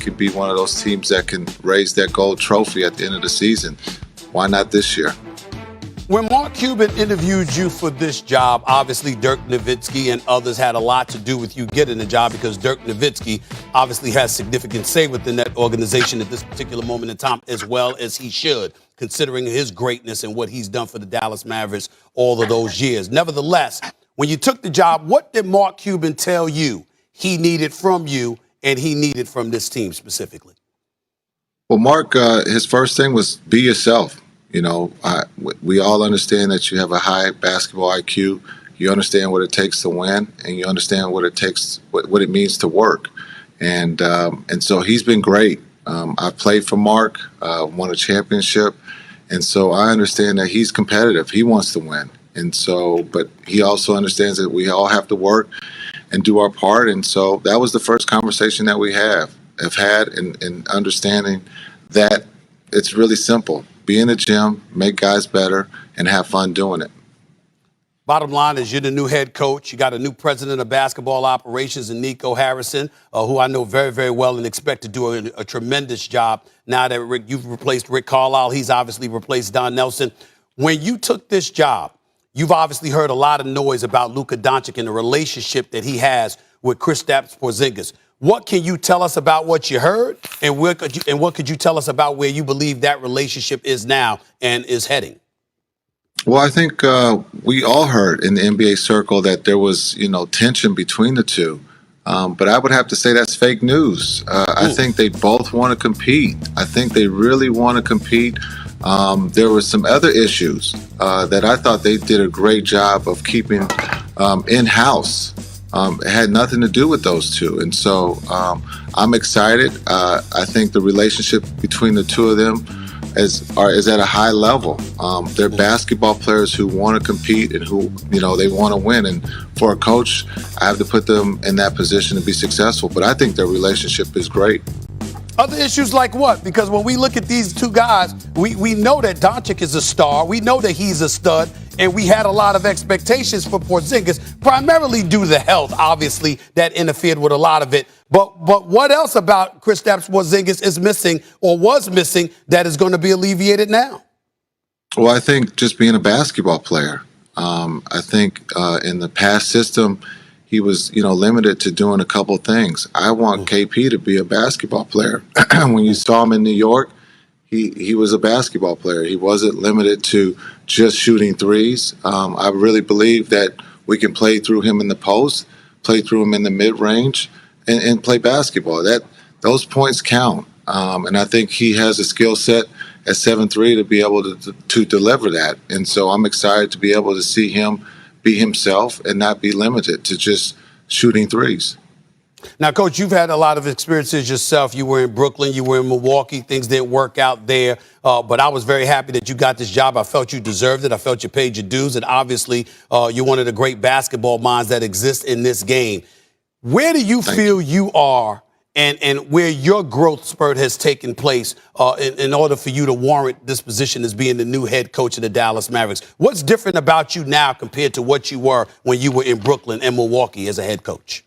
could be one of those teams that can raise that gold trophy at the end of the season. Why not this year? When Mark Cuban interviewed you for this job, obviously Dirk Nowitzki and others had a lot to do with you getting the job because Dirk Nowitzki obviously has significant say within that organization at this particular moment in time, as well as he should, considering his greatness and what he's done for the Dallas Mavericks all of those years. Nevertheless, when you took the job, what did Mark Cuban tell you he needed from you and he needed from this team specifically? Well, Mark, his first thing was be yourself. We all understand that you have a high basketball IQ. You understand what it takes to win, and you understand what it takes, what it means to work. And so he's been great. I played for Mark, won a championship, and so I understand that he's competitive. He wants to win, and so, but he also understands that we all have to work and do our part. And so that was the first conversation that we have had, and understanding that it's really simple. Be in the gym, make guys better, and have fun doing it. Bottom line is you're the new head coach. You got a new president of basketball operations in Nico Harrison, who I know very, very well and expect to do a tremendous job now that you've replaced Rick Carlisle. He's obviously replaced Don Nelson. When you took this job, you've obviously heard a lot of noise about Luka Doncic and the relationship that he has with Kristaps Porzingis. What can you tell us about what you heard, and what could you tell us about where you believe that relationship is now and is heading? Well, I think we all heard in the NBA circle that there was, tension between the two. But I would have to say that's fake news. I think they both want to compete. I think they really want to compete. There were some other issues that I thought they did a great job of keeping in-house. It had nothing to do with those two. And so I'm excited. I think the relationship between the two of them is at a high level. They're basketball players who want to compete and who, they want to win. And for a coach, I have to put them in that position to be successful. But I think their relationship is great. Other issues like what? Because when we look at these two guys, we know that Doncic is a star. We know that he's a stud. And we had a lot of expectations for Porzingis, primarily due to the health, obviously, that interfered with a lot of it. But what else about Kristaps Porzingis is missing or was missing that is going to be alleviated now? Well, I think just being a basketball player. I think in the past system, he was, limited to doing a couple things. I want KP to be a basketball player. When you saw him in New York, he was a basketball player. He wasn't limited to just shooting threes. I really believe that we can play through him in the post, play through him in the mid-range, and play basketball. Those points count. And I think he has a skill set at 7'3" to be able to deliver that. And so I'm excited to be able to see him be himself and not be limited to just shooting threes. Now, Coach, you've had a lot of experiences yourself. You were in Brooklyn, you were in Milwaukee. Things didn't work out there. But I was very happy that you got this job. I felt you deserved it. I felt you paid your dues. And obviously, you're one of the great basketball minds that exist in this game. Where do you feel you are and where your growth spurt has taken place in order for you to warrant this position as being the new head coach of the Dallas Mavericks? What's different about you now compared to what you were when you were in Brooklyn and Milwaukee as a head coach?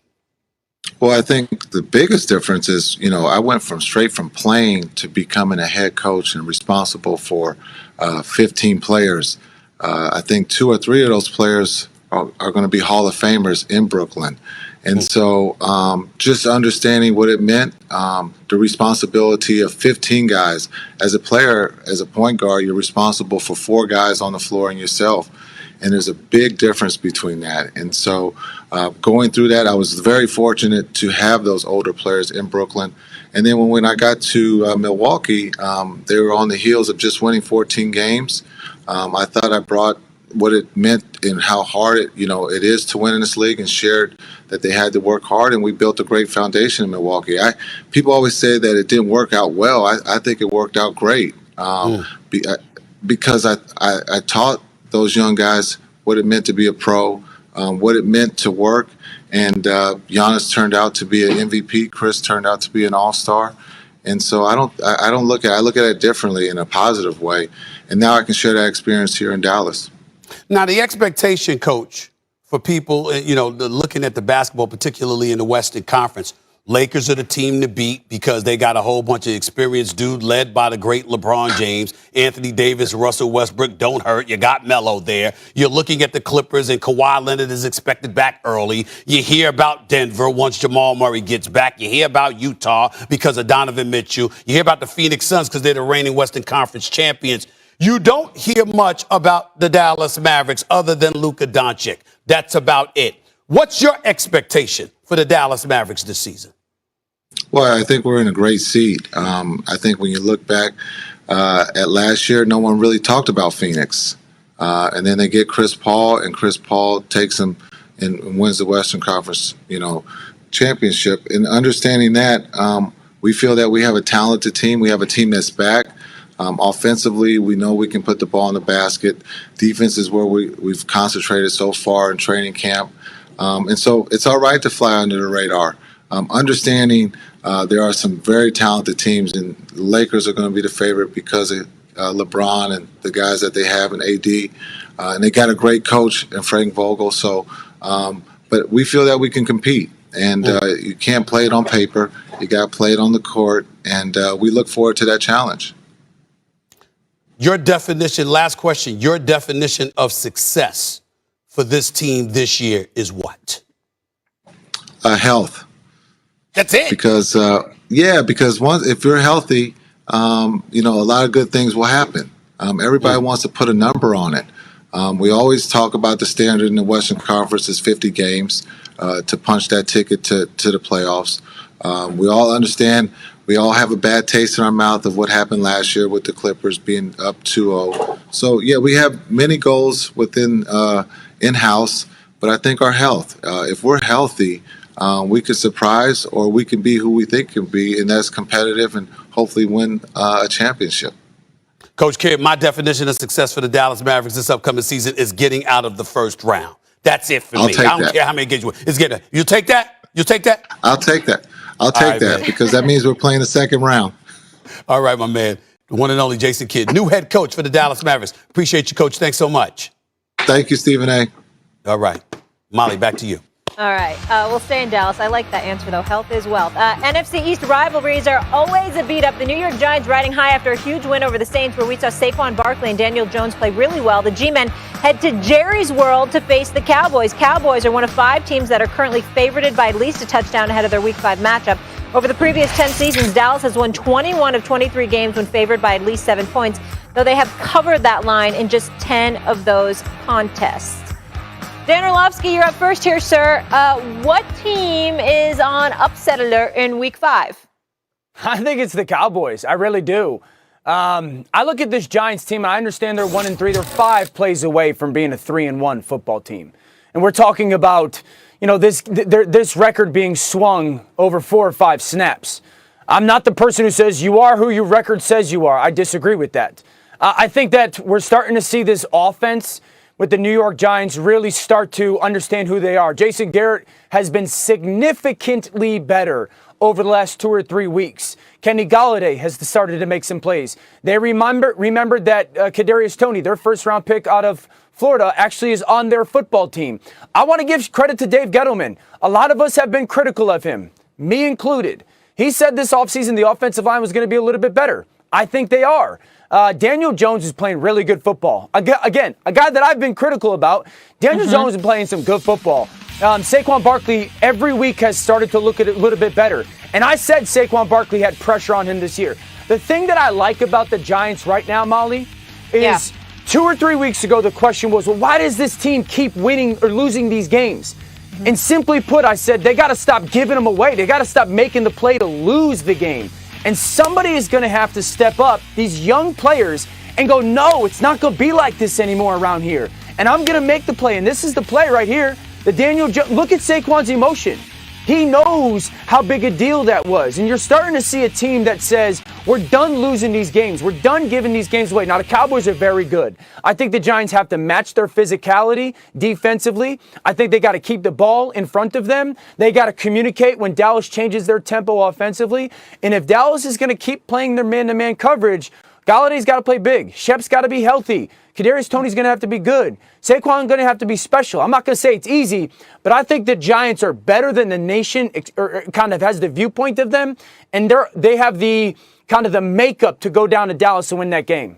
Well, I think the biggest difference is, I went straight from playing to becoming a head coach and responsible for 15 players. I think 2 or 3 of those players are going to be Hall of Famers in Brooklyn. And so just understanding what it meant, the responsibility of 15 guys. As a player, as a point guard, you're responsible for 4 guys on the floor and yourself. And there's a big difference between that. And so going through that, I was very fortunate to have those older players in Brooklyn. And then when I got to Milwaukee, they were on the heels of just winning 14 games. I thought I brought what it meant and how hard it is to win in this league, and shared that they had to work hard, and we built a great foundation in Milwaukee. People always say that it didn't work out well. I think it worked out great because I taught those young guys what it meant to be a pro, what it meant to work. And Giannis turned out to be an MVP. Chris turned out to be an all-star. And so I look at it differently in a positive way. And now I can share that experience here in Dallas. Now, the expectation, Coach, for people, looking at the basketball, particularly in the Western Conference, Lakers are the team to beat because they got a whole bunch of experienced dudes led by the great LeBron James. Anthony Davis, Russell Westbrook don't hurt. You got Melo there. You're looking at the Clippers, and Kawhi Leonard is expected back early. You hear about Denver once Jamal Murray gets back. You hear about Utah because of Donovan Mitchell. You hear about the Phoenix Suns because they're the reigning Western Conference champions. You don't hear much about the Dallas Mavericks other than Luka Doncic. That's about it. What's your expectation for the Dallas Mavericks this season? Well, I think we're in a great seat. I think when you look back at last year, no one really talked about Phoenix. And then they get Chris Paul, and Chris Paul takes them and wins the Western Conference, championship. And understanding that, we feel that we have a talented team. We have a team that's back. Offensively, we know we can put the ball in the basket. Defense is where we've concentrated so far in training camp. And so it's all right to fly under the radar. Understanding there are some very talented teams, and the Lakers are going to be the favorite because of LeBron and the guys that they have in AD. And they got a great coach in Frank Vogel. So, but we feel that we can compete. And you can't play it on paper. You got to play it on the court. And we look forward to that challenge. Your definition, last question, your definition of success for this team this year is what? Health. That's it. Because if you're healthy, a lot of good things will happen. Everybody wants to put a number on it. We always talk about the standard in the Western Conference is 50 games to punch that ticket to the playoffs. We all understand. We all have a bad taste in our mouth of what happened last year with the Clippers being up 2-0. So, yeah, we have many goals within in-house, but I think our health. If we're healthy, we could surprise or we can be who we think can be, and that's competitive and hopefully win a championship. Coach Kidd, my definition of success for the Dallas Mavericks this upcoming season is getting out of the first round. That's it for me. I don't care how many games you win. It's getting. You take that? You take that? I'll take that. I'll take that because that means we're playing the second round. All right, my man. The one and only Jason Kidd, new head coach for the Dallas Mavericks. Appreciate you, Coach. Thanks so much. Thank you, Stephen A. All right. Molly, back to you. All right. We'll stay in Dallas. I like that answer, though. Health is wealth. NFC East rivalries are always a beat-up. The New York Giants riding high after a huge win over the Saints, where we saw Saquon Barkley and Daniel Jones play really well. The G-men head to Jerry's World to face the Cowboys. Cowboys are one of 5 teams that are currently favorited by at least a touchdown ahead of their Week 5 matchup. Over the previous 10 seasons, Dallas has won 21 of 23 games when favored by at least 7 points, though they have covered that line in just 10 of those contests. Dan Orlovsky, you're up first here, sir. What team is on upset alert in Week 5? I think it's the Cowboys. I really do. I look at this Giants team, and I understand they're 1-3. They're 5 plays away from being a 3-1 football team. And we're talking about, this record being swung over 4 or 5 snaps. I'm not the person who says you are who your record says you are. I disagree with that. I think that we're starting to see this offense with the New York Giants really start to understand who they are. Jason Garrett has been significantly better over the last 2 or 3 weeks. Kenny Golladay has started to make some plays. They remembered that Kadarius Toney, their first-round pick out of Florida, actually is on their football team. I want to give credit to Dave Gettleman. A lot of us have been critical of him, me included. He said this offseason the offensive line was going to be a little bit better. I think they are. Daniel Jones is playing really good football. Again, a guy that I've been critical about. Daniel Jones is playing some good football. Saquon Barkley every week has started to look at it a little bit better. And I said Saquon Barkley had pressure on him this year. The thing that I like about the Giants right now, Molly, is 2 or 3 weeks ago the question was, well, why does this team keep winning or losing these games? And simply put, I said they got to stop giving them away. They got to stop making the play to lose the game. And somebody is going to have to step up, these young players, and go, no, it's not going to be like this anymore around here. And I'm going to make the play. And this is the play right here. Look at Saquon's emotion. He knows how big a deal that was. And you're starting to see a team that says, we're done losing these games. We're done giving these games away. Now, the Cowboys are very good. I think the Giants have to match their physicality defensively. I think they got to keep the ball in front of them. They got to communicate when Dallas changes their tempo offensively. And if Dallas is going to keep playing their man-to-man coverage, Galladay's got to play big. Shep's got to be healthy. Kadarius Toney's going to have to be good. Saquon's going to have to be special. I'm not going to say it's easy, but I think the Giants are better than the nation or kind of has the viewpoint of them, and they have the kind of the makeup to go down to Dallas to win that game.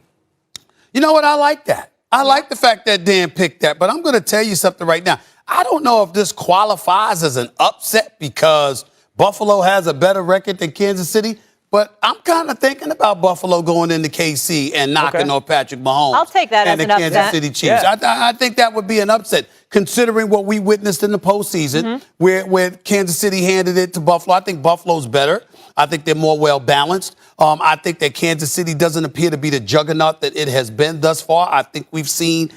You know what? I like that. I like the fact that Dan picked that, but I'm going to tell you something right now. I don't know if this qualifies as an upset because Buffalo has a better record than Kansas City. But I'm kind of thinking about Buffalo going into KC and knocking off Patrick Mahomes. I'll take that and as the an Kansas upset. City Chiefs. Yeah. I think that would be an upset, considering what we witnessed in the postseason, where Kansas City handed it to Buffalo. I think Buffalo's better. I think they're more well-balanced. I think that Kansas City doesn't appear to be the juggernaut that it has been thus far. I think we've seen